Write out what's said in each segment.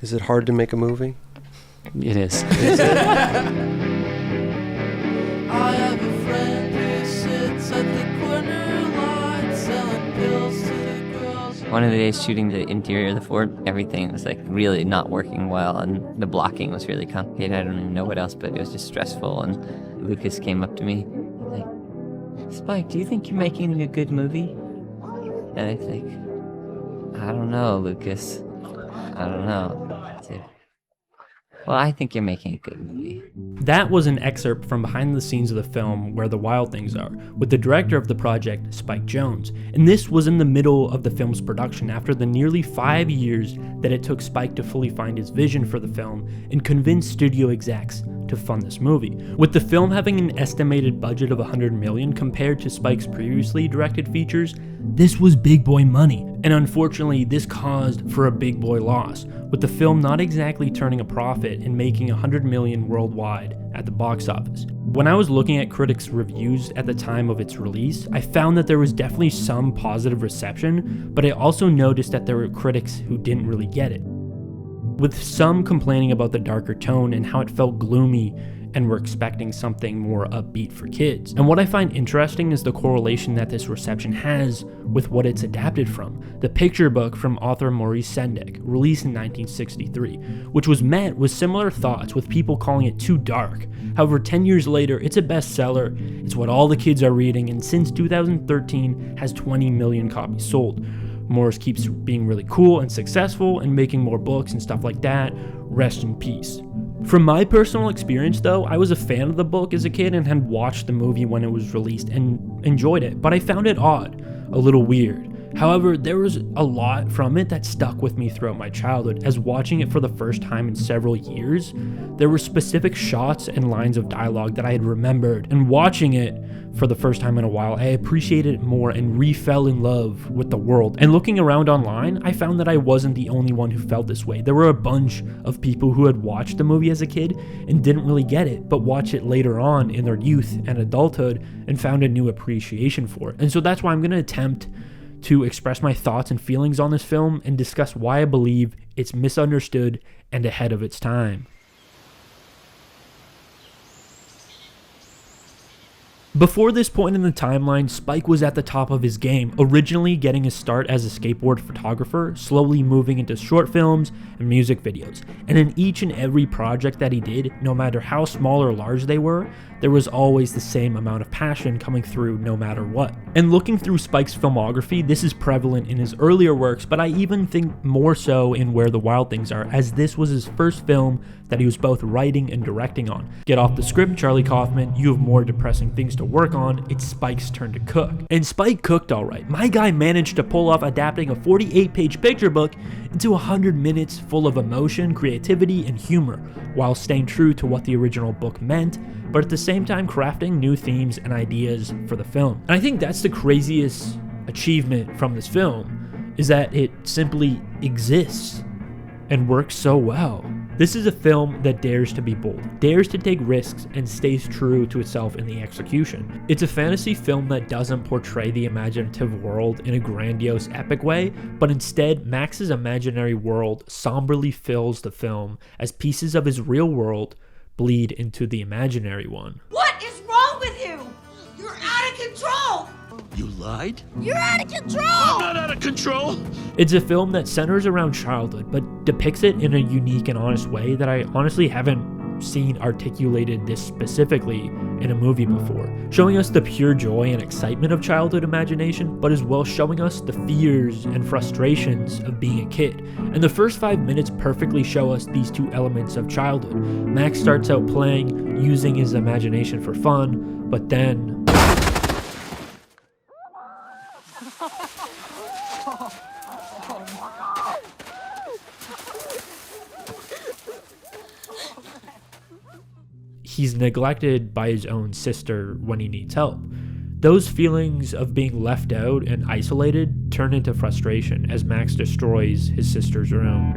Is it hard to make a movie? It is. I have a friend who sits at the corner lot selling pills to the girls. One of the days shooting the interior of the fort, everything was like really not working well, and the blocking was really complicated. I don't even know what else, but it was just stressful. And Lucas came up to me, like, "Spike, do you think you're making a good movie?" And I think, "I don't know, Lucas. I don't know." Dude. Well, I think you're making a good movie. That was an excerpt from behind the scenes of the film Where the Wild Things Are, with the director of the project, Spike Jonze. And this was in the middle of the film's production after the nearly 5 years that it took Spike to fully find his vision for the film and convince studio execs to fund this movie. With the film having an estimated budget of $100 million compared to Spike's previously directed features, this was big boy money. And unfortunately, this caused for a big boy loss, with the film not exactly turning a profit and making $100 million worldwide at the box office. When I was looking at critics' reviews at the time of its release, I found that there was definitely some positive reception, but I also noticed that there were critics who didn't really get it, with some complaining about the darker tone and how it felt gloomy and were expecting something more upbeat for kids. And what I find interesting is the correlation that this reception has with what it's adapted from, the picture book from author Maurice Sendak, released in 1963, which was met with similar thoughts, with people calling it too dark. However, 10 years later, it's a bestseller, it's what all the kids are reading, and since 2013 has 20 million copies sold. Morris keeps being really cool and successful and making more books and stuff like that. Rest in peace. From my personal experience though, I was a fan of the book as a kid and had watched the movie when it was released and enjoyed it, but I found it odd, a little weird. However, there was a lot from it that stuck with me throughout my childhood, as watching it for the first time in several years, there were specific shots and lines of dialogue that I had remembered, and watching it for the first time in a while, I appreciated it more and re-fell in love with the world. And looking around online, I found that I wasn't the only one who felt this way. There were a bunch of people who had watched the movie as a kid and didn't really get it, but watched it later on in their youth and adulthood and found a new appreciation for it. And so that's why I'm going to attempt to express my thoughts and feelings on this film and discuss why I believe it's misunderstood and ahead of its time. Before this point in the timeline, Spike was at the top of his game, originally getting his start as a skateboard photographer, slowly moving into short films and music videos. And in each and every project that he did, no matter how small or large they were, there was always the same amount of passion coming through no matter what. And looking through Spike's filmography, this is prevalent in his earlier works, but I even think more so in Where the Wild Things Are, as this was his first film that he was both writing and directing on. Get off the script, Charlie Kaufman, you have more depressing things to work on, it's Spike's turn to cook. And Spike cooked alright. My guy managed to pull off adapting a 48-page picture book into 100 minutes full of emotion, creativity, and humor, while staying true to what the original book meant, but at the same time crafting new themes and ideas for the film. And I think that's the craziest achievement from this film, is that it simply exists and works so well. This is a film that dares to be bold, dares to take risks, and stays true to itself in the execution. It's a fantasy film that doesn't portray the imaginative world in a grandiose, epic way, but instead Max's imaginary world somberly fills the film as pieces of his real world bleed into the imaginary one. What is wrong with you? You're out of control! You lied? You're out of control! I'm not out of control! It's a film that centers around childhood, but depicts it in a unique and honest way that I honestly haven't seen articulated this specifically in a movie before. Showing us the pure joy and excitement of childhood imagination, but as well showing us the fears and frustrations of being a kid. And the first 5 minutes perfectly show us these two elements of childhood. Max starts out playing, using his imagination for fun, but then he's neglected by his own sister when he needs help. Those feelings of being left out and isolated turn into frustration as Max destroys his sister's room.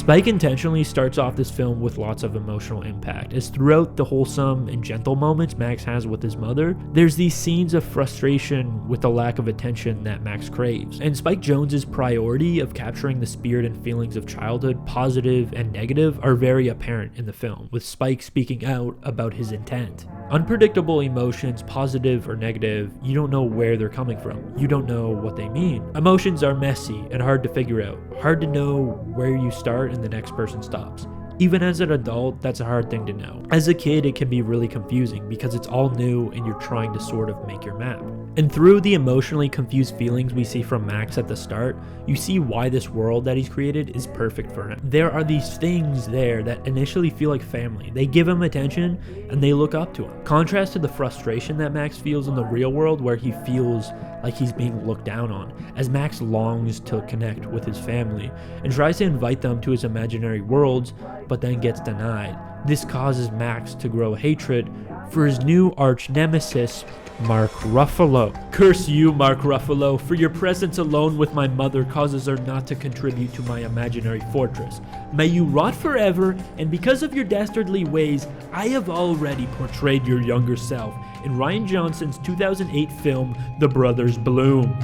Spike intentionally starts off this film with lots of emotional impact, as throughout the wholesome and gentle moments Max has with his mother, there's these scenes of frustration with the lack of attention that Max craves. And Spike Jonze's priority of capturing the spirit and feelings of childhood, positive and negative, are very apparent in the film, with Spike speaking out about his intent. Unpredictable emotions, positive or negative, you don't know where they're coming from. You don't know what they mean. Emotions are messy and hard to figure out. Hard to know where you start and the next person stops. Even as an adult, that's a hard thing to know. As a kid, it can be really confusing because it's all new and you're trying to sort of make your map. And through the emotionally confused feelings we see from Max at the start, you see why this world that he's created is perfect for him. There are these things there that initially feel like family. They give him attention and they look up to him. Contrast to the frustration that Max feels in the real world, where he feels like he's being looked down on, as Max longs to connect with his family and tries to invite them to his imaginary worlds, but then gets denied. This causes Max to grow hatred for his new arch nemesis, Mark Ruffalo. Curse you, Mark Ruffalo, for your presence alone with my mother causes her not to contribute to my imaginary fortress. May you rot forever, and because of your dastardly ways, I have already portrayed your younger self in Rian Johnson's 2008 film, The Brothers Bloom.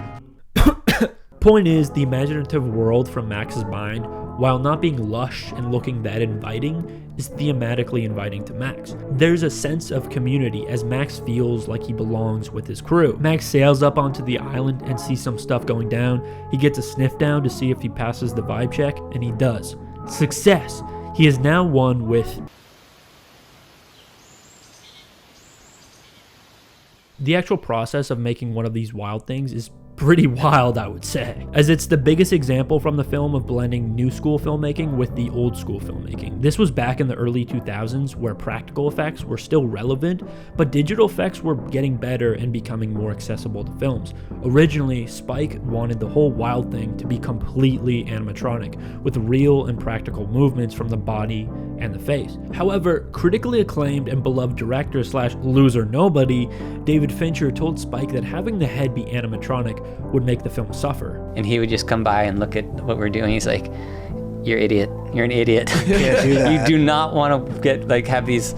Point is, the imaginative world from Max's mind, while not being lush and looking that inviting, is thematically inviting to Max. There's a sense of community as Max feels like he belongs with his crew. Max sails up onto the island and sees some stuff going down. He gets a sniff down to see if he passes the vibe check, and he does. Success! He is now one with the actual process of making one of these wild things is pretty wild, I would say, as it's the biggest example from the film of blending new school filmmaking with the old school filmmaking. This was back in the early 2000s where practical effects were still relevant, but digital effects were getting better and becoming more accessible to films. Originally, Spike wanted the whole Wild Thing to be completely animatronic, with real and practical movements from the body and the face. However, critically acclaimed and beloved director slash loser nobody, David Fincher told Spike that having the head be animatronic would make the film suffer. And he would just come by and look at what we're doing. He's like, "You're an idiot. You're an idiot. Can't do that. You do not want to have these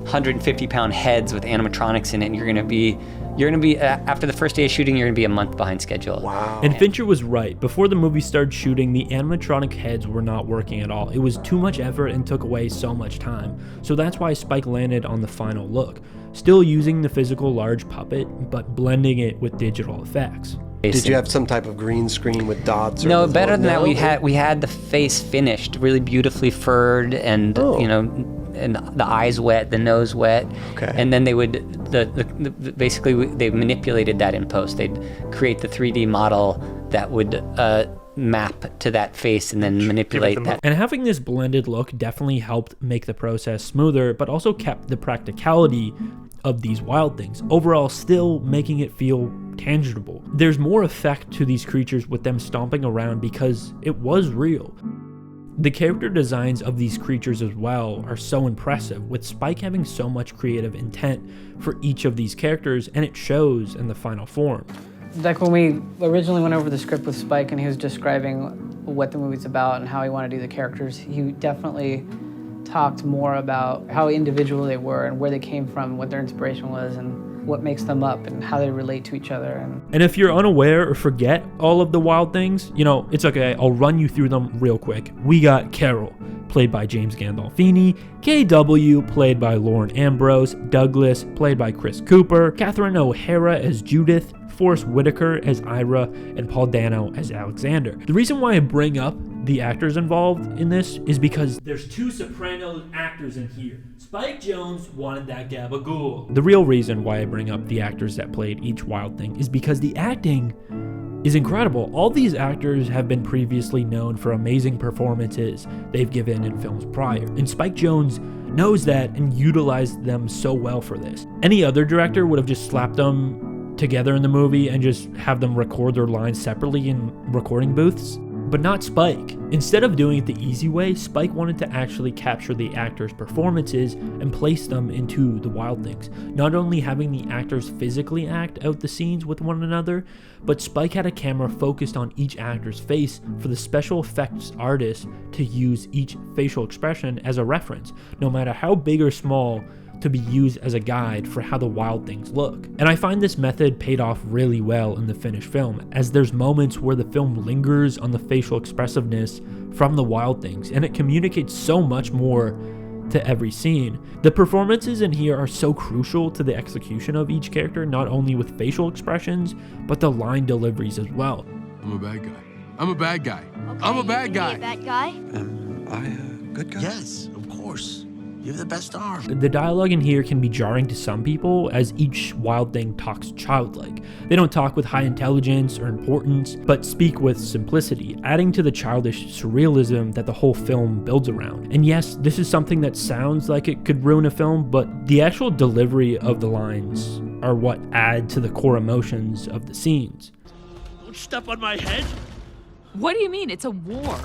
150-pound heads with animatronics in it. And you're gonna be after the first day of shooting, you're gonna be a month behind schedule." Wow. And Fincher was right. Before the movie started shooting, the animatronic heads were not working at all. It was too much effort and took away so much time. So that's why Spike landed on the final look, still using the physical large puppet, but blending it with digital effects. Did you have some type of green screen with dots? Or No, better than that. No? We had the face finished, really beautifully furred, and and the eyes wet, the nose wet. Okay. And then they would basically they manipulated that in post. They'd create the 3D model that would map to that face and then manipulate that. And having this blended look definitely helped make the process smoother, but also kept the practicality of these wild things, overall still making it feel tangible. There's more effect to these creatures with them stomping around because it was real. The character designs of these creatures as well are so impressive, with Spike having so much creative intent for each of these characters, and it shows in the final form. Like when we originally went over the script with Spike and he was describing what the movie's about and how he wanted to do the characters, he definitely talked more about how individual they were and where they came from, what their inspiration was, and what makes them up and how they relate to each other. And if you're unaware or forget all of the wild things, it's okay. I'll run you through them real quick. We got Carol, played by James Gandolfini, KW, played by Lauren Ambrose, Douglas, played by Chris Cooper, Catherine O'Hara as Judith, Forrest Whitaker as Ira, and Paul Dano as Alexander. The reason why I bring up the actors involved in this is because there's two soprano actors in here. Spike Jonze wanted that gabagool. The real reason why I bring up the actors that played each wild thing is because the acting is incredible. All these actors have been previously known for amazing performances they've given in films prior, and Spike Jonze knows that and utilized them so well for this. Any other director would have just slapped them together in the movie and just have them record their lines separately in recording booths. but not Spike. Instead of doing it the easy way, Spike wanted to actually capture the actors' performances and place them into the Wild Things. Not only having the actors physically act out the scenes with one another, but Spike had a camera focused on each actor's face for the special effects artist to use each facial expression as a reference, no matter how big or small, to be used as a guide for how the Wild Things look. And I find this method paid off really well in the finished film, as there's moments where the film lingers on the facial expressiveness from the Wild Things, and it communicates so much more to every scene. The performances in here are so crucial to the execution of each character, not only with facial expressions, but the line deliveries as well. I'm a bad guy. I'm a bad guy. Okay, I'm a you bad can guy. be a bad guy? Am I a good guy? Yes, of course. You have the best arm. The dialogue in here can be jarring to some people, as each Wild Thing talks childlike. They don't talk with high intelligence or importance, but speak with simplicity, adding to the childish surrealism that the whole film builds around. And yes, this is something that sounds like it could ruin a film, but the actual delivery of the lines are what add to the core emotions of the scenes. Don't step on my head. What do you mean? It's a war.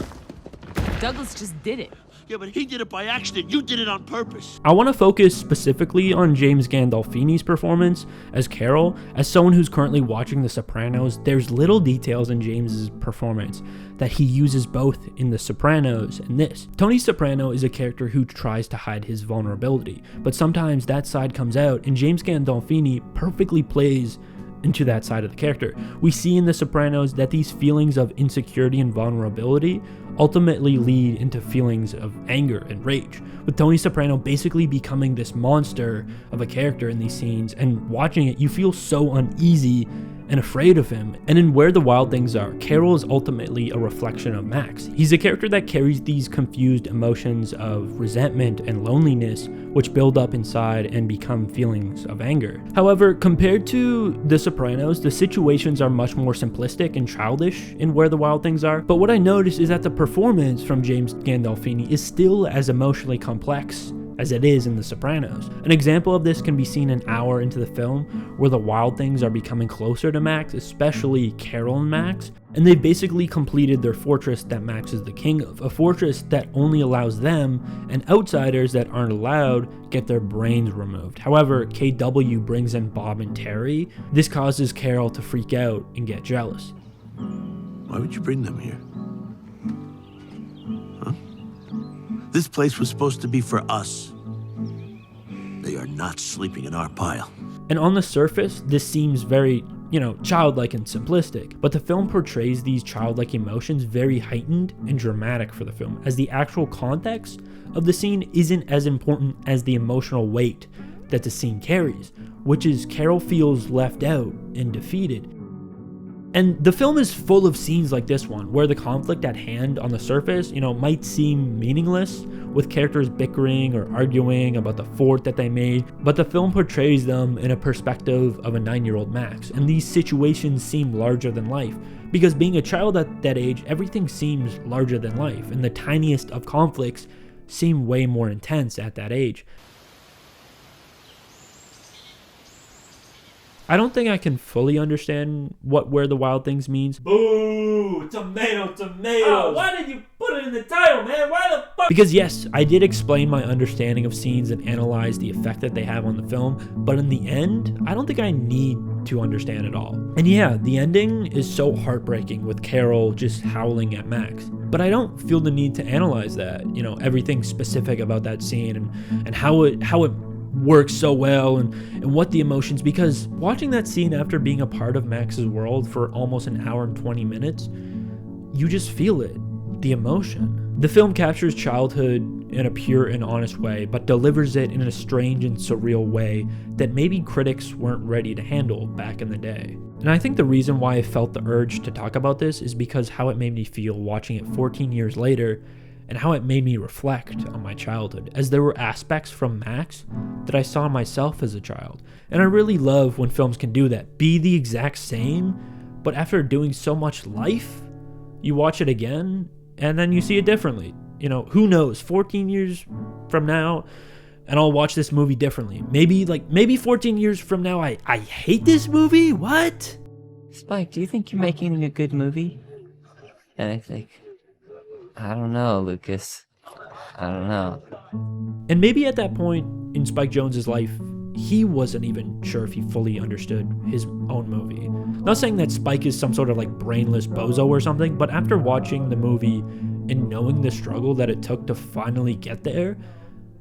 Douglas just did it. Yeah, but he did it by accident. You did it on purpose. I want to focus specifically on James Gandolfini's performance as Carol. As someone who's currently watching The Sopranos, there's little details in James's performance that he uses both in The Sopranos and this. Tony Soprano is a character who tries to hide his vulnerability, but sometimes that side comes out, and James Gandolfini perfectly plays into that side of the character. We see in The Sopranos that these feelings of insecurity and vulnerability ultimately lead into feelings of anger and rage, with Tony Soprano basically becoming this monster of a character in these scenes, and watching it you feel so uneasy and afraid of him. And in Where the Wild Things Are, Carol is ultimately a reflection of Max. He's a character that carries these confused emotions of resentment and loneliness, which build up inside and become feelings of anger. However, compared to The Sopranos, the situations are much more simplistic and childish in Where the Wild Things Are, but what I noticed is that the performance from James Gandolfini is still as emotionally complex as it is in The Sopranos. An example of this can be seen an hour into the film, where the Wild Things are becoming closer to Max, especially Carol and Max, and they've basically completed their fortress that Max is the king of, a fortress that only allows them and outsiders that aren't allowed get their brains removed. However, KW brings in Bob and Terry. This causes Carol to freak out and get jealous. Why would you bring them here? Huh? This place was supposed to be for us. They are not sleeping in our pile. And on the surface, this seems very, childlike and simplistic, but the film portrays these childlike emotions very heightened and dramatic for the film, as the actual context of the scene isn't as important as the emotional weight that the scene carries, which is Carol feels left out and defeated. And the film is full of scenes like this one, where the conflict at hand on the surface, might seem meaningless, with characters bickering or arguing about the fort that they made, but the film portrays them in a perspective of a 9-year-old Max, and these situations seem larger than life, because being a child at that age, everything seems larger than life, and the tiniest of conflicts seem way more intense at that age. I don't think I can fully understand what Where the Wild Things means. Boo! Tomato, tomatoes! Oh, why did you put it in the title, man? Why the fuck? Because yes, I did explain my understanding of scenes and analyze the effect that they have on the film, but in the end, I don't think I need to understand it all. And yeah, the ending is so heartbreaking with Carol just howling at Max. But I don't feel the need to analyze that, everything specific about that scene and how it works so well and what the emotions, because watching that scene after being a part of Max's world for almost an hour and 20 minutes, you just feel it, the emotion. The film captures childhood in a pure and honest way, but delivers it in a strange and surreal way that maybe critics weren't ready to handle back in the day. And I think the reason why I felt the urge to talk about this is because how it made me feel watching it 14 years later, and how it made me reflect on my childhood, as there were aspects from Max that I saw myself as a child. And I really love when films can do that, be the exact same, but after doing so much life, you watch it again, and then you see it differently. Who knows, 14 years from now, and I'll watch this movie differently. Maybe 14 years from now, I hate this movie? What? Spike, do you think you're making a good movie? And I think, I don't know, Lucas. I don't know. And maybe at that point in Spike Jonze's life, he wasn't even sure if he fully understood his own movie. Not saying that Spike is some sort of like brainless bozo or something, but after watching the movie and knowing the struggle that it took to finally get there,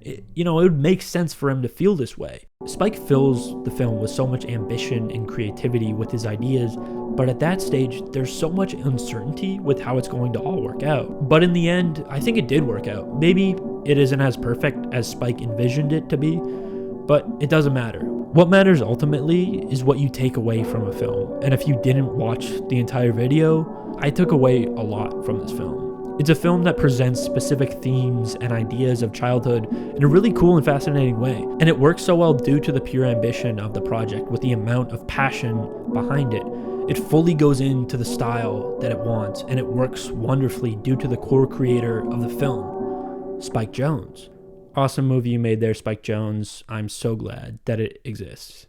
it would make sense for him to feel this way. Spike fills the film with so much ambition and creativity with his ideas, but at that stage, there's so much uncertainty with how it's going to all work out. But in the end, I think it did work out. Maybe it isn't as perfect as Spike envisioned it to be, but it doesn't matter. What matters ultimately is what you take away from a film. And if you didn't watch the entire video, I took away a lot from this film. It's a film that presents specific themes and ideas of childhood in a really cool and fascinating way. And it works so well due to the pure ambition of the project with the amount of passion behind it. It fully goes into the style that it wants, and it works wonderfully due to the core creator of the film, Spike Jonze. Awesome movie you made there, Spike Jonze. I'm so glad that it exists.